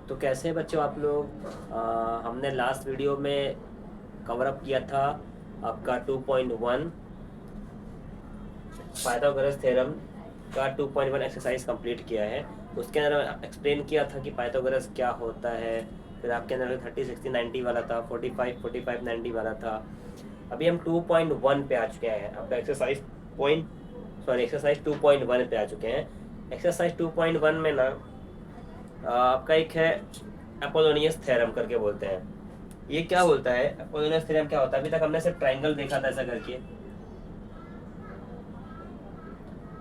तो कैसे हैं बच्चों आप लोग। हमने लास्ट वीडियो में कवर अप किया था आपका 2.1 पाइथागोरस थ्योरम का 2.1 एक्सरसाइज कंप्लीट किया है। उसके अंदर एक्सप्लेन किया था कि पाइथागोरस क्या होता है। फिर आपके अंदर 30 60 90 वाला था, 45 90 वाला था। अभी हम 2.1 पे आ चुके हैं। आपका एक्सरसाइज 2.1 पे आ चुके हैं। एक्सरसाइज 2.1 में ना आपका एक है अपोलोनियस थ्योरम करके बोलते हैं। ये क्या बोलता है? अपोलोनियस थ्योरम क्या होता है? अभी तक हमने सिर्फ ट्राइंगल देखा था ऐसा करके,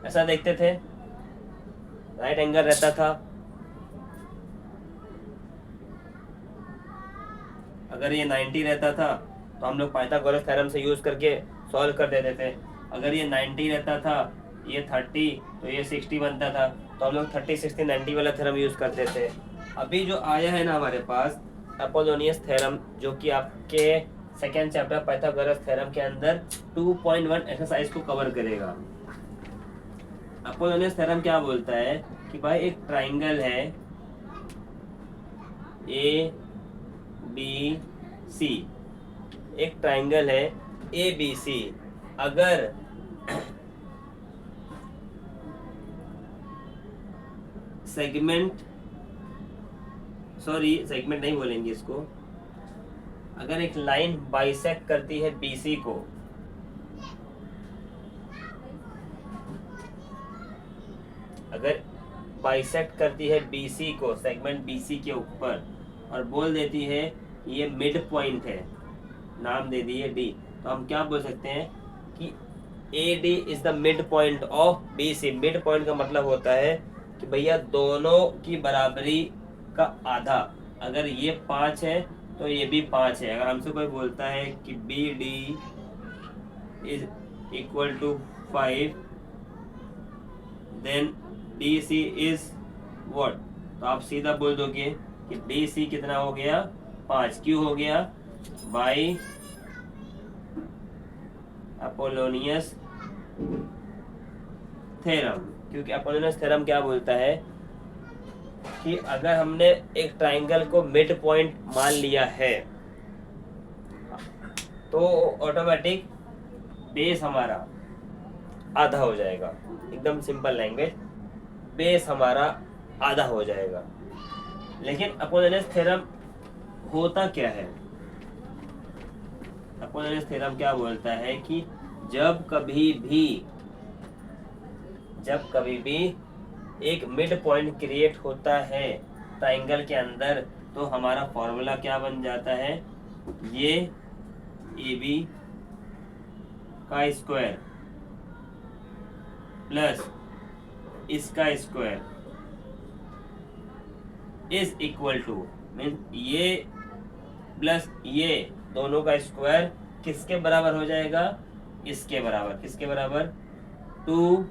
ऐसा देखते थे, राइट एंगल रहता था। अगर ये 90 रहता था तो हम लोग पाइथागोरस थ्योरम से यूज करके सॉल्व कर देते थे। अगर ये 90 रहता था, ये 30 तो ये 60 बनता था, तो हम लोग 30 60 90 वाला थ्योरम यूज करते थे। अभी जो आया है ना हमारे पास अपोलोनियस थ्योरम, जो कि आपके सेकेंड चैप्टर पाइथागोरस थ्योरम के अंदर 2.1 एक्सरसाइज को कवर करेगा। अपोलोनियस थ्योरम क्या बोलता है कि भाई एक ट्राइंगल है ए बी सी, एक ट्राइंगल है ए बी सी। अगर सेगमेंट सेगमेंट नहीं बोलेंगे इसको, अगर एक लाइन बाइसेक्ट करती है बीसी को, अगर बाइसेक्ट करती है बीसी को, सेगमेंट बीसी के ऊपर, और बोल देती है ये मिड पॉइंट है, नाम दे दिए डी, तो हम क्या बोल सकते हैं कि A D is the mid point of B C. Mid point का मतलब होता है कि भैया दोनों की बराबरी का आधा। अगर ये 5 है तो ये भी 5 है। अगर हमसे कोई बोलता है कि B D is equal to 5, then D C is what, तो आप सीधा बोल दोगे कि डी सी कितना हो गया, 5। क्यों हो गया? By Apollonius theorem. क्योंकि अपोलोनियस थ्योरम क्या बोलता है कि अगर हमने एक ट्राइंगल को मिड पॉइंट मान लिया है तो ऑटोमेटिक बेस हमारा आधा हो जाएगा। एकदम सिंपल लैंग्वेज, बेस हमारा आधा हो जाएगा। लेकिन अपोलोनियस थ्योरम होता क्या है? अपोलोनियस थ्योरम क्या बोलता है कि जब कभी भी एक मिड पॉइंट क्रिएट होता है ट्राइंगल के अंदर, तो हमारा फॉर्मूला क्या बन जाता है, ये ए बी का स्क्वायर प्लस इसका square is equal to, mean ये प्लस ये दोनों का स्क्वायर किसके बराबर हो जाएगा? इसके बराबर। किसके बराबर? 2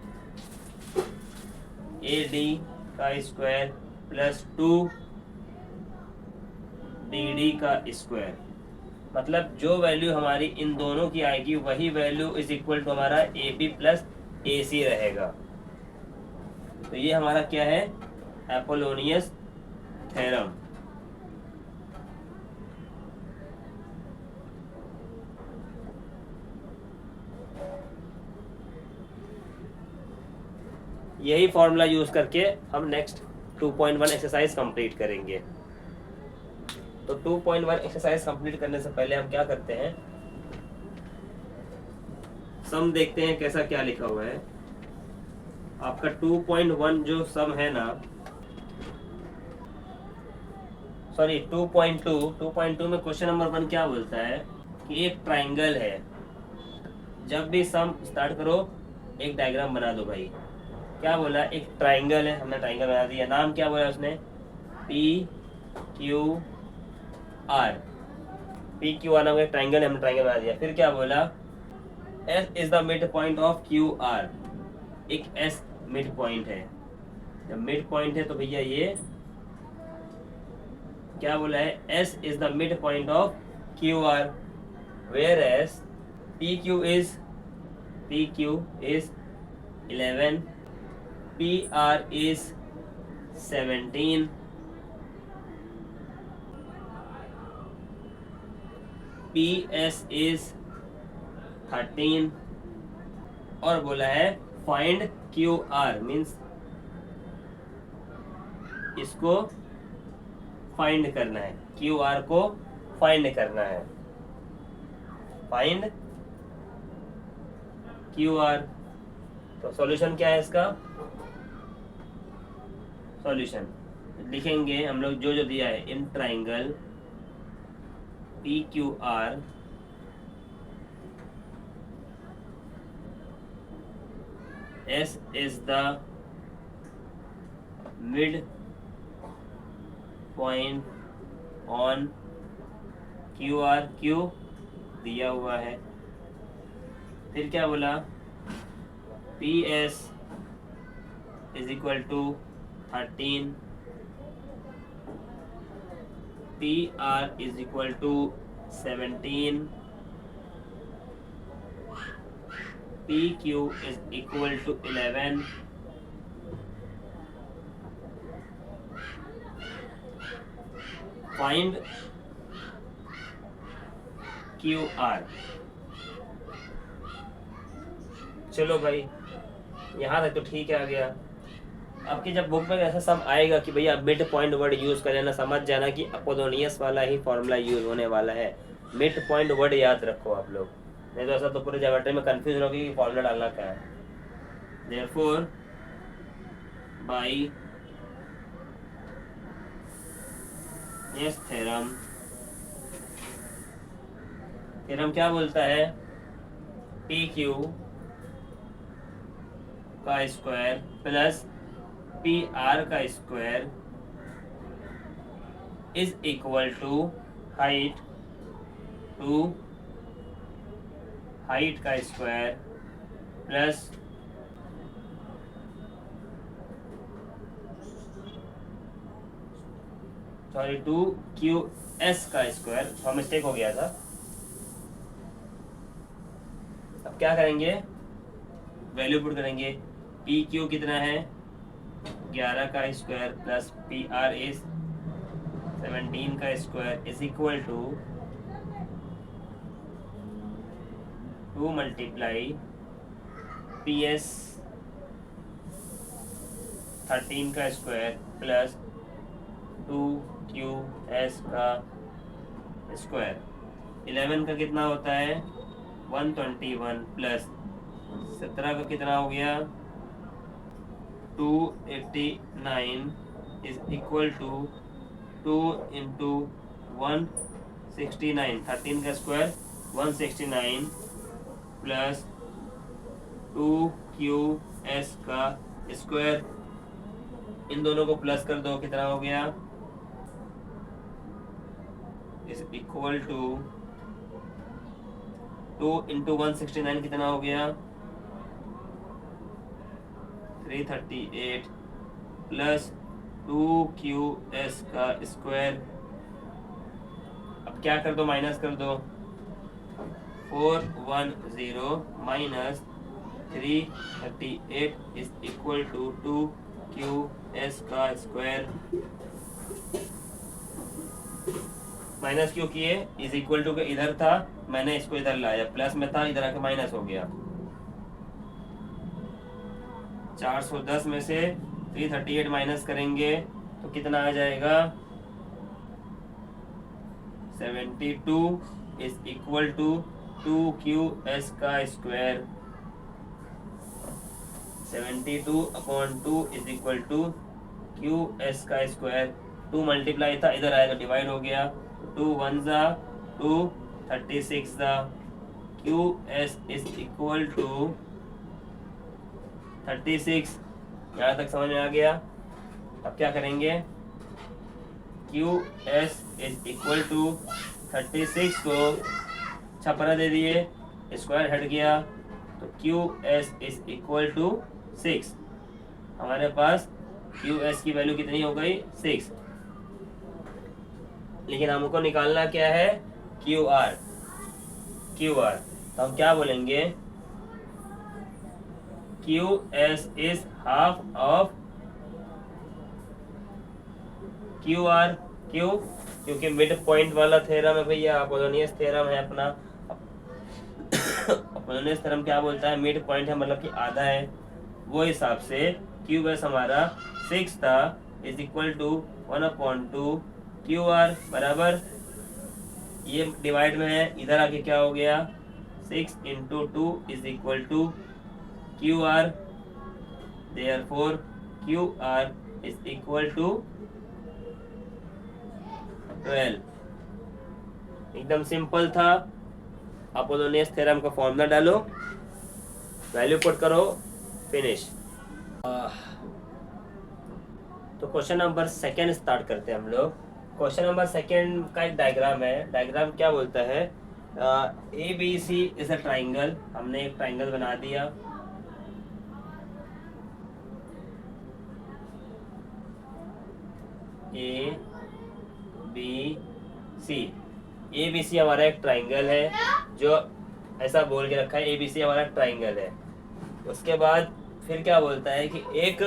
ए डी का स्क्वायर प्लस 2 डी डी का स्क्वायर। मतलब जो वैल्यू हमारी इन दोनों की आएगी वही वैल्यू इज इक्वल टू हमारा ए बी प्लस ए सी रहेगा। तो ये हमारा क्या है? Apollonius theorem. यही फॉर्मूला यूज करके हम नेक्स्ट 2.1 एक्सरसाइज कंप्लीट करेंगे। तो 2.1 एक्सरसाइज कंप्लीट करने से पहले हम क्या करते हैं, सम देखते हैं कैसा क्या लिखा हुआ है। आपका 2.1 जो सम है ना, 2.2 में क्वेश्चन नंबर 1 क्या बोलता है कि एक ट्राइंगल है। जब भी सम स्टार्ट करो एक डायग्राम बना दो भाई। क्या बोला? एक ट्राइंगल है, हमने ट्राइंगल बना दिया। नाम क्या बोला उसने? P Q are. P Q are नाम का ट्राइंगल है, हमने ट्राइंगल बना दिया। फिर क्या बोला? S is the mid point of Q are. एक एस मिड पॉइंट है। जब मिड पॉइंट है तो भैया ये क्या बोला है? S is the mid point of Q R, where S P Q is 11, P R is 17, P S is 13 और बोला है फाइंड क्यू आर, मीन्स इसको फाइंड करना है, क्यू आर को फाइंड करना है, फाइंड क्यू आर। तो सॉल्यूशन क्या है इसका? सॉल्यूशन लिखेंगे हम लोग जो जो दिया है, in triangle P Q R S is the mid point on Q R, Q दिया हुआ है। फिर क्या बोला? P S is equal to 13, P R is equal to 17, P Q is equal to 11, find Q R. चलो भाई यहाँ तक तो ठीक है, आ गया। आपकी जब बुक में ऐसा सब आएगा कि भैया मिड पॉइंट वर्ड यूज कर लेना, समझ जाना कि अपोलोनियस वाला ही फॉर्मूला यूज होने वाला है। मिड पॉइंट वर्ड याद रखो आप लोग, नहीं तो ऐसा तो पूरे ज्योमेट्री में कंफ्यूज होगी कि फॉर्मूला डालना क्या है। Therefore by yes theorem, theorem क्या बोलता है? पी क्यू का स्क्वायर प्लस पी आर का square is equal to height का square plus two Q S का स्क्वायर। थोड़ा मिस्टेक हो गया था। अब क्या करेंगे? वैल्यू पुट करेंगे। पी क्यू कितना है? 11 का square plus P R is 17 का square is equal to 2 multiply P S 13 का स्क्वायर प्लस 2 क्यू एस का स्क्वायर। 11 का कितना होता है? 121 प्लस 17 का कितना हो गया? 289 इज इक्वल टू 2 इंटू 169, 13 का स्क्वायर 169 प्लस 2 क्यू एस का स्क्वायर। इन दोनों को प्लस कर दो, कितना हो गया? इज इक्वल टू 2 इंटू 169 कितना हो गया? 338 प्लस 2 क्यू एस का स्क्वायर। अब क्या कर दो? माइनस कर दो। 410 minus 338 is equal to 2 Q S का स्क्वायर। माइनस क्यों किए? इज इक्वल टू के इधर था, मैंने इसको इधर लाया, प्लस में था, इधर आके माइनस हो गया। 410 में से 338 माइनस करेंगे तो कितना आ जाएगा? 72 is equal to 2 Q S का square. 72 upon 2 is equal to Q S का स्क्वायर। 2 मल्टीप्लाई था, इधर आएगा डिवाइड हो गया। 2 1 जा 2, 36 जा। Q S is equal to 36। यहाँ तक समझ में आ गया? अब क्या करेंगे? Q S is equal to 36 को छपरा दे दिए, स्क्वायर हट गया, तो Q S is equal to 6। हमारे पास क्यू एस की वैल्यू कितनी हो गई? 6। लेकिन हमको निकालना क्या है? Q R. क्यू आर तो हम क्या बोलेंगे? Q S is half of Q R. Q क्योंकि मिड पॉइंट वाला थ्योरम है भैया, अपोलोनियस थ्योरम है अपना। अपोलोनियस थ्योरम क्या बोलता है, मिड पॉइंट है मतलब कि आधा है, वो हिसाब से क्यू बस हमारा 6 था is equal to 1/2 Q R बराबर, ये डिवाइड में है, इधर आके क्या हो गया 6 into 2 is equal to Q R, therefore Q R is equal to 12। एकदम सिंपल था। अपोलोनियस थ्योरम का फॉर्मूला डालो, वैल्यू पुट करो, फिनिश। तो क्वेश्चन नंबर सेकेंड स्टार्ट करते हैं हम लोग। क्वेश्चन नंबर सेकेंड का एक डायग्राम है। डायग्राम क्या बोलता है, A B C is a triangle. हमने एक ट्राइंगल बना दिया, ए बी सी। ए बी सी हमारा एक ट्राइंगल है, जो ऐसा बोल के रखा है ए बी सी हमारा ट्राइंगल है। उसके बाद फिर क्या बोलता है कि एक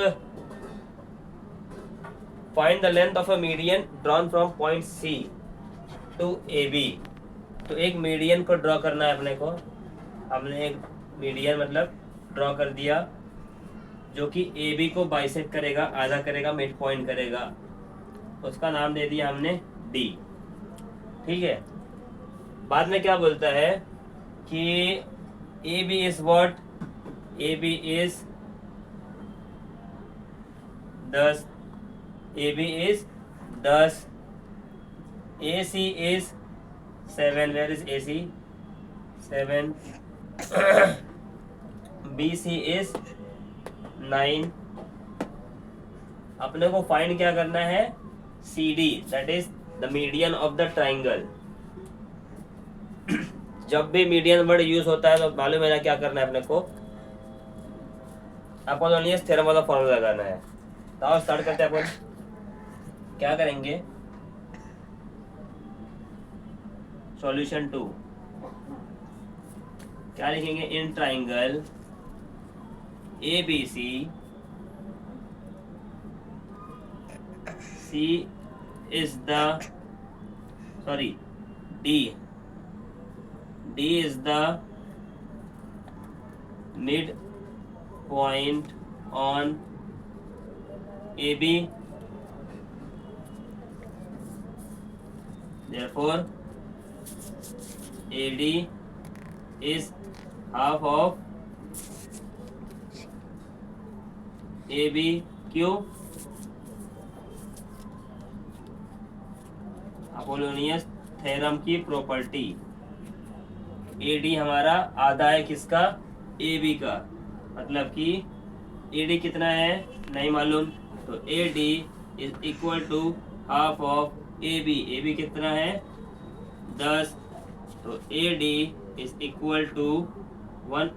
find the length of a median drawn from point C to A B. तो एक मीडियन को ड्रॉ करना है अपने को। हमने एक मीडियन मतलब ड्रॉ कर दिया जो कि ए बी को बाइसेक्ट करेगा, आधा करेगा, मिड पॉइंट करेगा। उसका नाम दे दिया हमने डी। ठीक है, बाद में क्या बोलता है कि A B is what, A B is 10, A B is 10, A C is 7, where is A C 7, B C is 9। अपने को फाइंड क्या करना है, C D, that is the median of the triangle. जब भी मीडियन वर्ड यूज होता है तो मालूम है ना क्या करना है अपने को, अपोलोनियस थ्योरम वाला फॉर्मूला लगाना है। तो आओ स्टार्ट करते हैं। अपन क्या करेंगे, सॉल्यूशन 2 क्या लिखेंगे, in triangle A B C, C is the sorry D, D is the mid point on A B, therefore AD is half of ABQ। Apollonius theorem की प्रॉपर्टी, AD हमारा आधा है किसका, AB का, मतलब कि AD कितना है नहीं मालूम, तो AD is equal to half of AB। AB कितना है 10, तो AD इज इक्वल टू 1,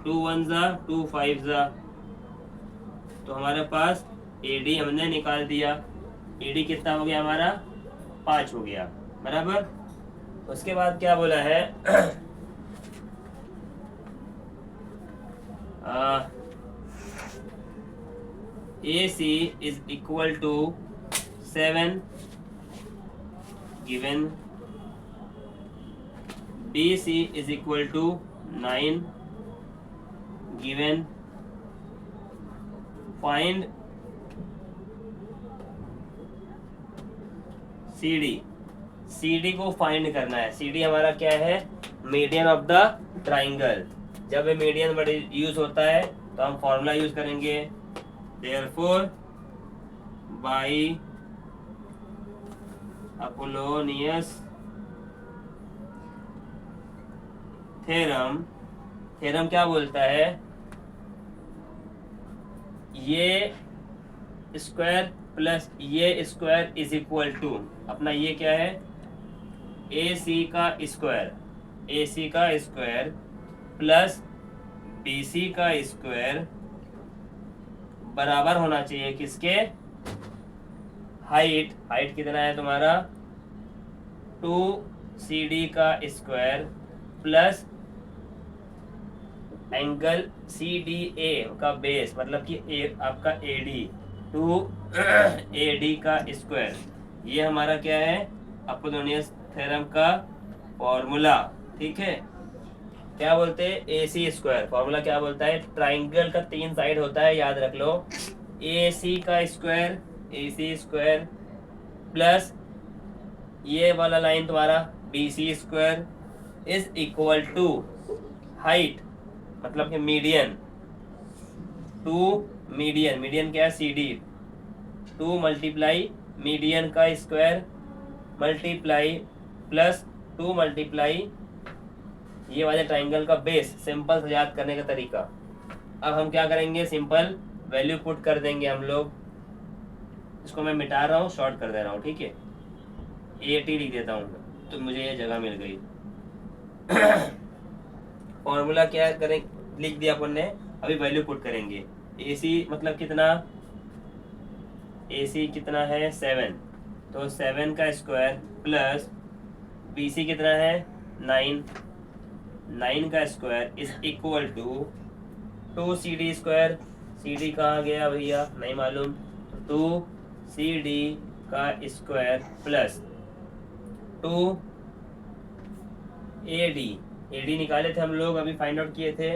2 1 जा 2 5 जा, तो हमारे पास AD हमने निकाल दिया। AD कितना हो गया हमारा 5 हो गया बराबर। उसके बाद क्या बोला है AC is equal to 7 given, BC is equal to 9 given, find CD। CD को फाइंड करना है। CD हमारा क्या है, मीडियन ऑफ द ट्राइंगल। जब मीडियन वर्ड यूज होता है तो हम फॉर्मूला यूज करेंगे, therefore by Apollonius theorem. Theorem क्या बोलता है, ये स्क्वायर प्लस ये स्क्वायर इज इक्वल टू, अपना ये क्या है ए सी का स्क्वायर, ए सी का स्क्वायर प्लस बी सी का स्क्वायर बराबर होना चाहिए किसके, हाइट, हाइट कितना है तुम्हारा 2CD का स्क्वायर प्लस एंगल CDA का बेस, मतलब कि आपका AD 2AD का स्क्वायर, ये हमारा क्या है अपोलोनियस थ्योरम का फॉर्मूला। ठीक है, क्या बोलते हैं, ए सी स्क्वायर। फॉर्मूला क्या बोलता है, ट्राइंगल का 3 साइड होता है, याद रख लो। ए सी का square, A C square plus ये वाला लाइन तुम्हारा B C square is equal to height, मतलब कि मीडियन टू मीडियन, मीडियन क्या है, C D, two multiply median का square multiply plus two multiply ये वाले ट्राइंगल का बेस। सिंपल से याद करने का तरीका। अब हम क्या करेंगे, सिंपल वैल्यू पुट कर देंगे हम लोग। इसको मैं मिटा रहा हूँ, शॉर्ट कर दे रहा हूँ, ठीक है। 80 लिख देता हूँ तो मुझे ये जगह मिल गई। फॉर्मूला क्या करें, लिख दिया अपन ने, अभी वैल्यू पुट करेंगे। ए सी मतलब कितना, ए सी कितना है 7, तो 7 का स्क्वायर प्लस बी सी कितना है 9, 9 का square is equal to 2 C D square. C D कहाँ गया भैया, नहीं मालूम, तो 2 सी डी का square plus 2 A D, A D निकाले थे हम लोग, अभी फाइंड आउट किए थे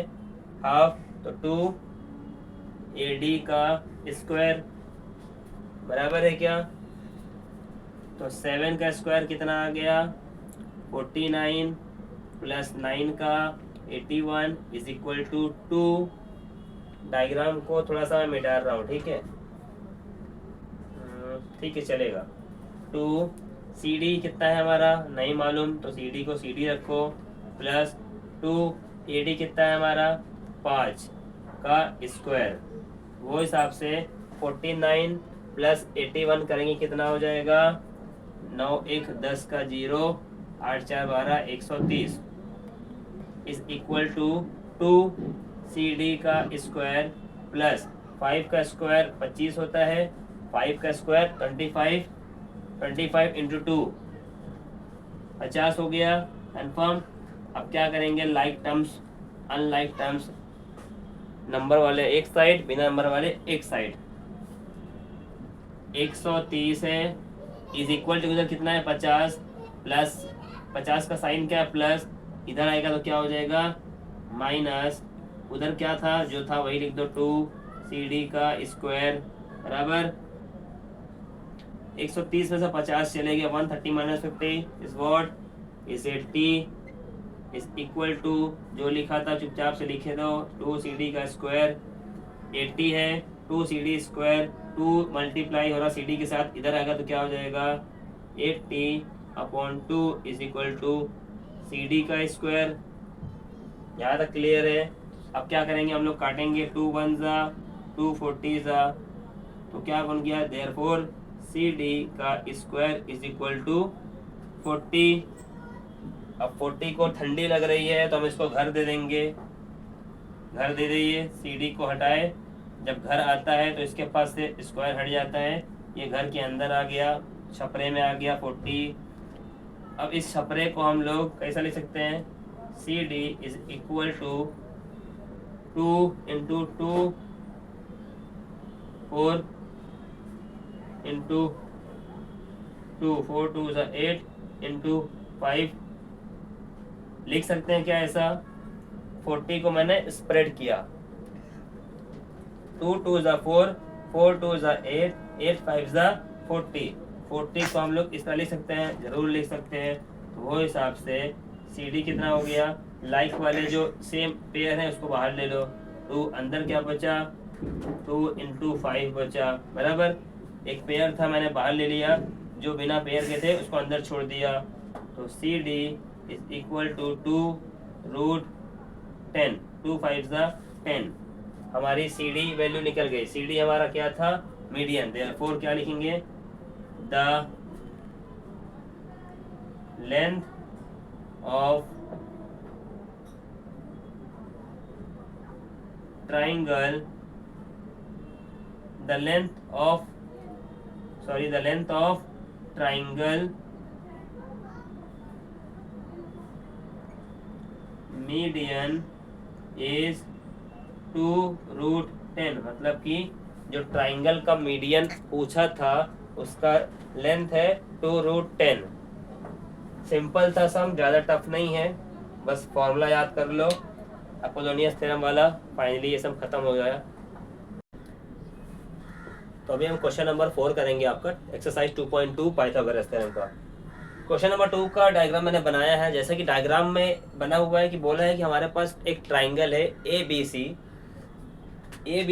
हाफ, तो 2 ए डी का स्क्वायर बराबर है क्या, तो 7 का स्क्वायर कितना आ गया 49 प्लस 9 का 81 इज इक्वल टू 2। डायग्राम को थोड़ा सा मैं मिटा रहा हूँ, ठीक है, ठीक है चलेगा। 2 सी डी कितना है हमारा नहीं मालूम, तो सी डी को सी डी रखो, प्लस 2 ए डी कितना है हमारा 5 का स्क्वायर, वो हिसाब से 49 प्लस 81 करेंगे कितना हो जाएगा, 9 1 10 का 0, 8 4 12 130 is equal to 2 C D का स्क्वायर प्लस 5 का स्क्वायर 25 होता है, 5 का स्क्वायर 25, 25 इंटू 2 50 हो गया, कन्फर्म। अब क्या करेंगे, like terms unlike terms, number वाले एक साइड, बिना नंबर वाले एक साइड। 130 है इज इक्वल टू उधर कितना है 50, प्लस 50 का साइन क्या है प्लस, इधर आएगा तो क्या हो जाएगा माइनस, उधर क्या था जो था वही लिख दो, 2 सी डी का स्क्वायर बराबर 130 में से 50 चले गए, 130 minus 50 is what is 80 is equal to, जो लिखा था चुपचाप से लिखे दो, 2 सी डी का स्क्वायर 80 है, 2 सी डी स्क्वायर 2 मल्टीप्लाई हो रहा सी डी के साथ, इधर आएगा तो क्या हो जाएगा 80/2 is equal to C D का स्क्वायर। यहाँ तक क्लियर है। अब क्या करेंगे हम लोग, काटेंगे, 2 1 जा 2 40 जा, तो क्या बन गया, देयरफॉर सी डी का स्क्वायर इज इक्वल टू 40। अब 40 को ठंडी लग रही है तो हम इसको घर दे देंगे, घर दे दीजिए, सी डी को हटाए, जब घर आता है तो इसके पास से स्क्वायर हट जाता है, ये घर के अंदर आ गया, छपरे में आ गया 40। अब इस छपरे को हम लोग कैसा लिख सकते हैं, C D is equal to 2 into 2 4 into 2 4 2 8 into 5 लिख सकते हैं क्या ऐसा। 40 को मैंने स्प्रेड किया, 2 2 4 4 2 8 8 5 40, 40 को हम लोग इस तरह लिख सकते हैं, जरूर लिख सकते हैं। तो वो हिसाब से सी डी कितना हो गया, लाइक वाले जो सेम पेयर है उसको बाहर ले लो, तो अंदर क्या बचा 2 इंटू 5 बचा बराबर, एक पेयर था मैंने बाहर ले लिया, जो बिना पेयर के थे उसको अंदर छोड़ दिया, तो C D is equal to 2√10, 2 5 10, हमारी सी डी वैल्यू निकल गई। सी डी हमारा क्या था मीडियन, देयरफॉर क्या लिखेंगे, the length of triangle, the length of triangle median is 2√10, मतलब कि जो ट्राइंगल का मीडियन पूछा था उसका लेंथ है 2√10, सिंपल था सम, ज़्यादा टफ नहीं है, बस फॉर्मूला याद कर लो अपोलोनियस थ्योरम वाला। फाइनली ये सब खत्म हो गया। तो अभी हम क्वेश्चन नंबर 4 करेंगे आपका एक्सरसाइज 2.2 पाइथागोरस थ्योरम का। क्वेश्चन नंबर 2 का डायग्राम मैंने बनाया है। जैसे कि डायग्राम में बना हुआ है कि बोला है कि हमारे पास एक ट्राइंगल है ए बी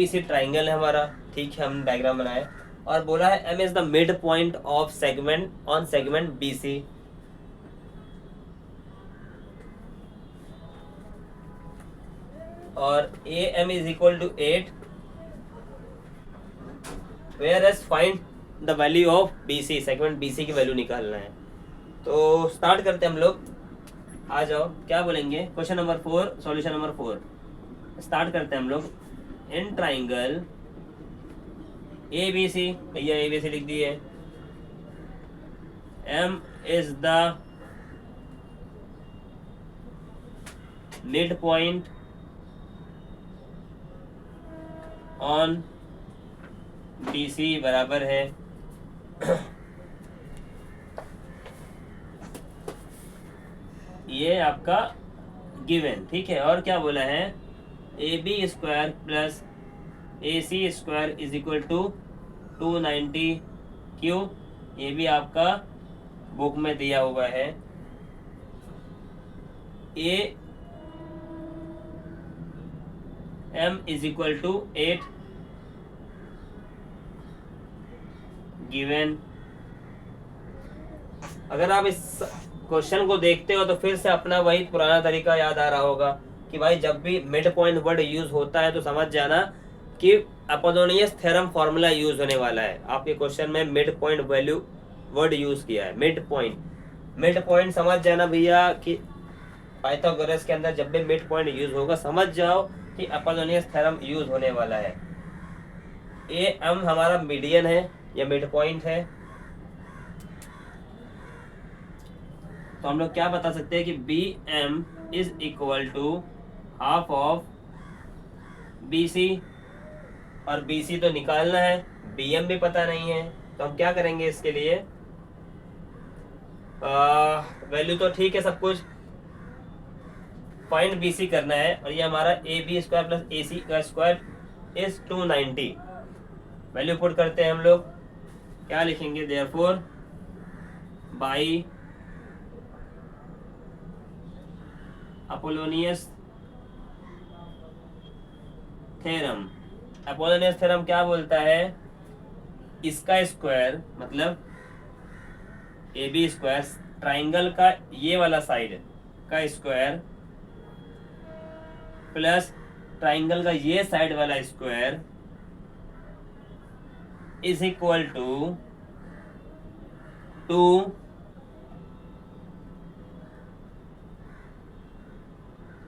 सी ट्राइंगल है हमारा, ठीक है, हम डायग्राम बनाए। और बोला है M is the mid point of segment on segment B C. और A M is equal to 8, whereas find the value of B C, segment B C की वैल्यू निकालना है। तो स्टार्ट करते हैं हम लोग। आ जाओ, क्या बोलेंगे, question number 4 solution number 4 start करते हैं हम लोग। इन ट्राइंगल ए बी सी, भैया ए बी सी लिख दिए, M is the mid point on B C बराबर है ये आपका गिवन, ठीक है। और क्या बोला है, A B square plus A C square is equal to 290 Q. ये भी आपका बुक में दिया हुआ है। A M is equal to 8 given. अगर आप इस क्वेश्चन को देखते हो तो फिर से अपना वही पुराना तरीका याद आ रहा होगा कि भाई जब भी मिड पॉइंट वर्ड यूज होता है तो समझ जाना कि अपोलोनियस थ्योरम फॉर्मूला यूज होने वाला है। आपके क्वेश्चन में mid point value word use किया है, मिड पॉइंट समझ जाना भैया कि पाइथागोरस के अंदर जब भी मिड पॉइंट यूज होगा समझ जाओ कि अपोलोनियस थ्योरम यूज होने वाला है। ए एम हमारा मीडियन है या मिड पॉइंट है। तो हम लोग क्या बता सकते हैं कि B M is equal to half of B C. और बी सी तो निकालना है, बी एम भी पता नहीं है, तो हम क्या करेंगे इसके लिए, वैल्यू तो ठीक है सब कुछ, फाइंड बी सी करना है। और ये हमारा ए B square plus A C का स्क्वायर इज 290। वैल्यू पुट करते हैं हम लोग, क्या लिखेंगे, therefore by Apollonius theorem. Apollonius theorem क्या बोलता है, इसका स्क्वायर मतलब ए बी स्क्वायर, ट्राइंगल का ये वाला साइड का स्क्वायर प्लस ट्राइंगल का ये साइड वाला square is equal to 2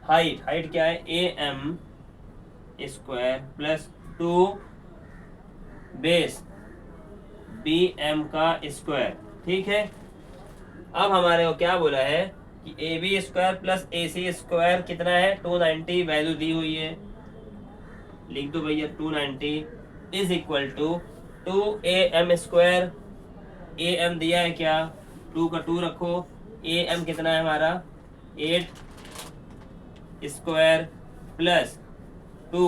height क्या है, A M square plus 2 base B M का स्क्वायर, ठीक है। अब हमारे को क्या बोला है कि A B square plus A C square कितना है, 290 वैल्यू दी हुई है, लिख दो भैया 290 is equal to 2 A M square. A M दिया है क्या, 2 का 2 रखो, ए एम कितना है हमारा 8 स्क्वायर प्लस 2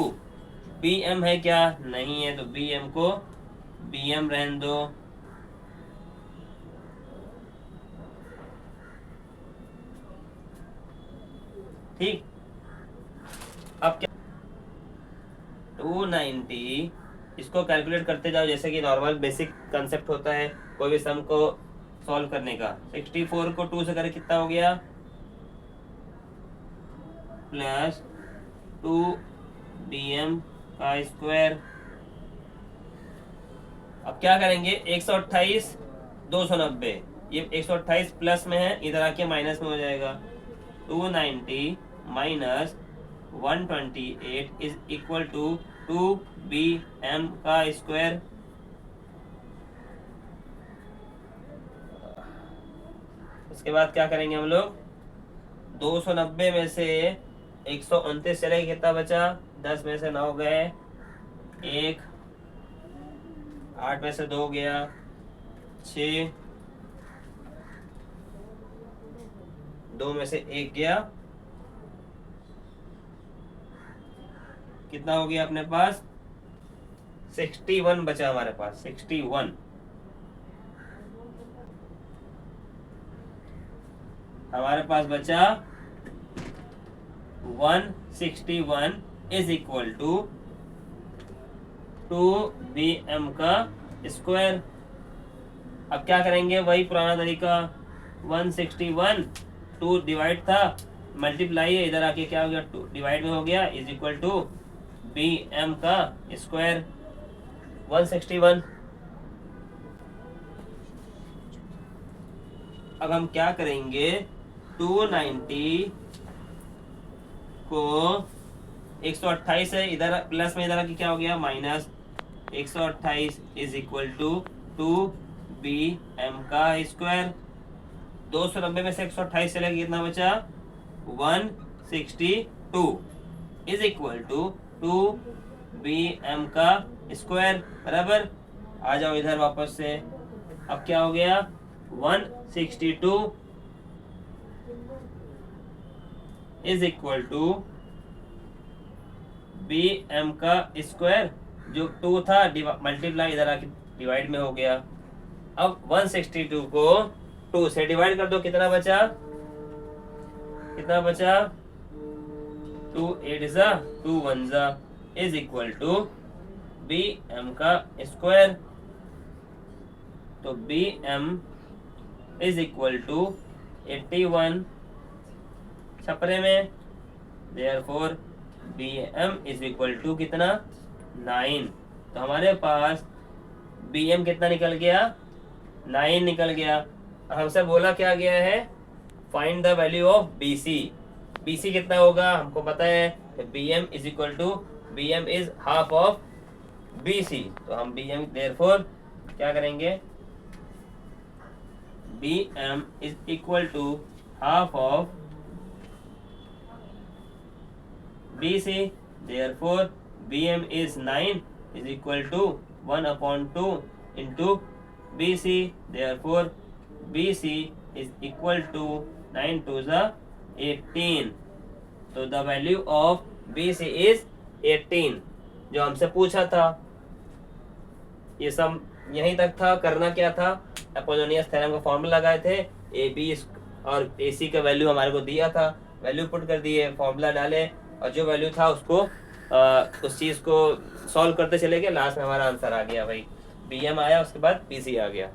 बी एम है क्या, नहीं है, तो बी एम को बी एम रहने दो। ठीक, अब क्या 290 इसको कैलकुलेट करते जाओ जैसे कि नॉर्मल बेसिक कंसेप्ट होता है कोई भी सम को सॉल्व करने का। 64 को 2 से करें कितना हो गया, प्लस 2 डी एम का स्क्वायर। अब क्या करेंगे, 128 290, ये 128 प्लस में है, इधर आके माइनस में हो जाएगा। 290 minus 128 is equal to 2 B M का स्क्वायर। उसके बाद क्या करेंगे हम लोग, 290 में से 129 चलेगा, कितना बचा, 10 में से 9 गए, 1, 8 में से 2 गया, 6, 2 में से 1 गया, कितना हो गया अपने पास? 61 बचा हमारे पास, 61। हमारे पास बचा 161 इज इक्वल टू 2bm का स्क्वायर। अब क्या करेंगे? वही पुराना तरीका, 161 2 डिवाइड था, मल्टीप्लाई है, इधर आके क्या हो गया? 2 डिवाइड में हो गया, इज इक्वल टू bm का स्क्वायर 161। अब हम क्या करेंगे? 290 को 128 है, इधर प्लस में, इधर आके क्या हो गया? Minus 128 is equal to 2bm का स्क्वायर। 290 में से 128 चलेगा, कितना बचा? 162 इज इक्वल टू 2bm का स्क्वायर बराबर। आ जाओ इधर वापस से। अब क्या हो गया? 162 इज इक्वल टू bm का स्क्वायर, जो 2 था मल्टीप्लाई इधर आके डिवाइड में हो गया। अब 162 को 2 से डिवाइड कर दो, कितना बचा? कितना बचा? 2 8 जा 2 1 जा इज इक्वल टू bm का स्क्वायर। तो bm इज इक्वल टू 81 छपरे में, therefore bm is equal to कितना? 9। तो हमारे पास bm कितना निकल गया? 9 निकल गया। हमसे बोला क्या गया है? Find the value of bc। bc कितना होगा हमको पता है, bm is equal to bm is half of bc। तो हम bm देयरफॉर क्या करेंगे? bm is equal to half of bc, therefore bm is 9 is equal to 1/2 into bc, therefore bc is equal to 9 to the 18। तो the value of bc is 18 जो हमसे पूछा था। ये सब यहीं तक था। करना क्या था? अपोलोनियस थ्योरम का फॉर्मूला लगाए थे, ए बी और ए सी का वैल्यू हमारे को दिया था, वैल्यू पुट कर दिए, फॉर्मूला डाले, और जो वैल्यू था उसको उस चीज़ को सॉल्व करते चले गए। लास्ट में हमारा आंसर आ गया भाई, bm आया, उसके बाद bc आ गया।